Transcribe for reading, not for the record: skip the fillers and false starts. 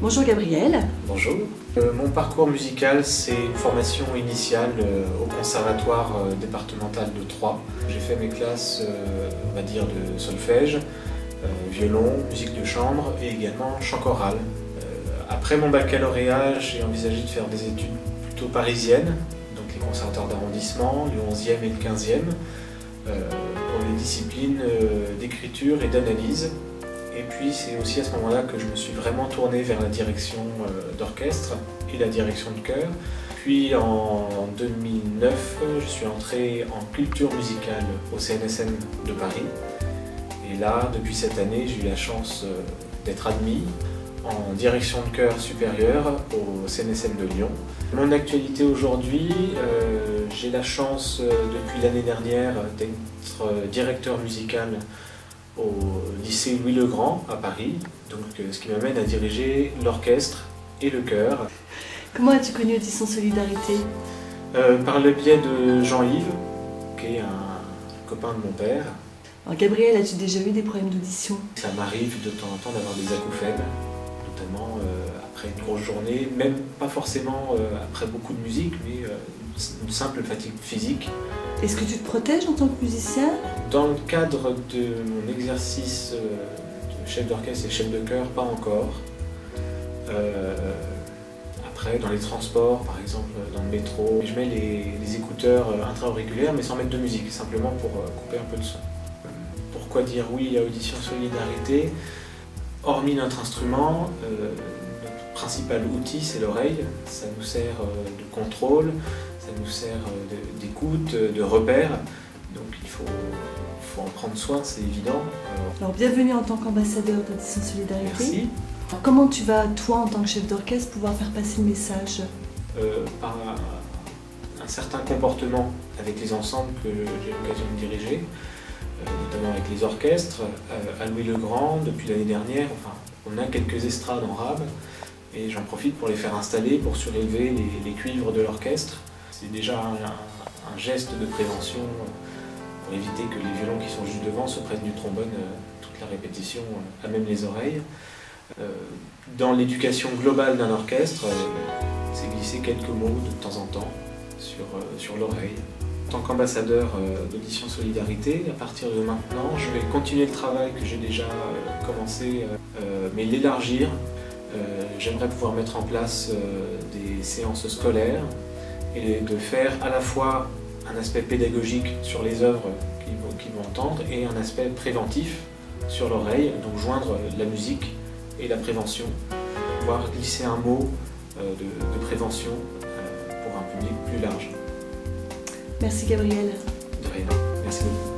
Bonjour Gabriel. Bonjour. Mon parcours musical, c'est une formation initiale au conservatoire départemental de Troyes. J'ai fait mes classes, on va dire, de solfège, violon, musique de chambre et également chant choral. Après mon baccalauréat, j'ai envisagé de faire des études plutôt parisiennes, donc les conservatoires d'arrondissement, le 11e et le 15e, pour les disciplines d'écriture et d'analyse. Et puis c'est aussi à ce moment-là que je me suis vraiment tourné vers la direction d'orchestre et la direction de chœur. Puis en 2009, je suis entré en culture musicale au CNSM de Paris. Et là, depuis cette année, j'ai eu la chance d'être admis en direction de chœur supérieure au CNSM de Lyon. Mon actualité aujourd'hui, j'ai la chance depuis l'année dernière d'être directeur musical au lycée Louis-le-Grand à Paris, donc ce qui m'amène à diriger l'orchestre et le chœur. Comment as-tu connu Audition Solidarité? Par le biais de Jean-Yves, qui est un copain de mon père. Alors Gabriel, as-tu déjà eu des problèmes d'audition? Ça m'arrive de temps en temps d'avoir des acouphènes, notamment après une grosse journée, même pas forcément après beaucoup de musique, mais une simple fatigue physique. Est-ce que tu te protèges en tant que musicien? Dans le cadre de mon exercice de chef d'orchestre et chef de chœur, pas encore. Après, dans les transports, par exemple, dans le métro, je mets les écouteurs intra-auriculaires, mais sans mettre de musique, simplement pour couper un peu de son. Pourquoi dire oui à Audition Solidarité? Hormis notre instrument, notre principal outil, c'est l'oreille. Ça nous sert de contrôle, ça nous sert d'écoute, de repère. Donc il faut en prendre soin, c'est évident. Alors bienvenue en tant qu'ambassadeur d'Audition Solidarité. Merci. Alors, comment tu vas, toi, en tant que chef d'orchestre, pouvoir faire passer le message? Par un certain comportement avec les ensembles que j'ai l'occasion de diriger, notamment avec les orchestres. À Louis-le-Grand, depuis l'année dernière, enfin, on a quelques estrades en rab, et j'en profite pour les faire installer, pour surélever les cuivres de l'orchestre. C'est déjà un geste de prévention pour éviter que les violons qui sont juste devant se prennent du trombone toute la répétition, à même les oreilles. Dans l'éducation globale d'un orchestre, c'est glisser quelques mots de temps en temps sur l'oreille. En tant qu'ambassadeur d'Audition Solidarité, à partir de maintenant, je vais continuer le travail que j'ai déjà commencé, mais l'élargir. J'aimerais pouvoir mettre en place des séances scolaires et de faire à la fois un aspect pédagogique sur les œuvres qu'ils vont entendre et un aspect préventif sur l'oreille, donc joindre la musique et la prévention, voire glisser un mot de prévention pour un public plus large. Merci Gabriel. De rien, merci beaucoup.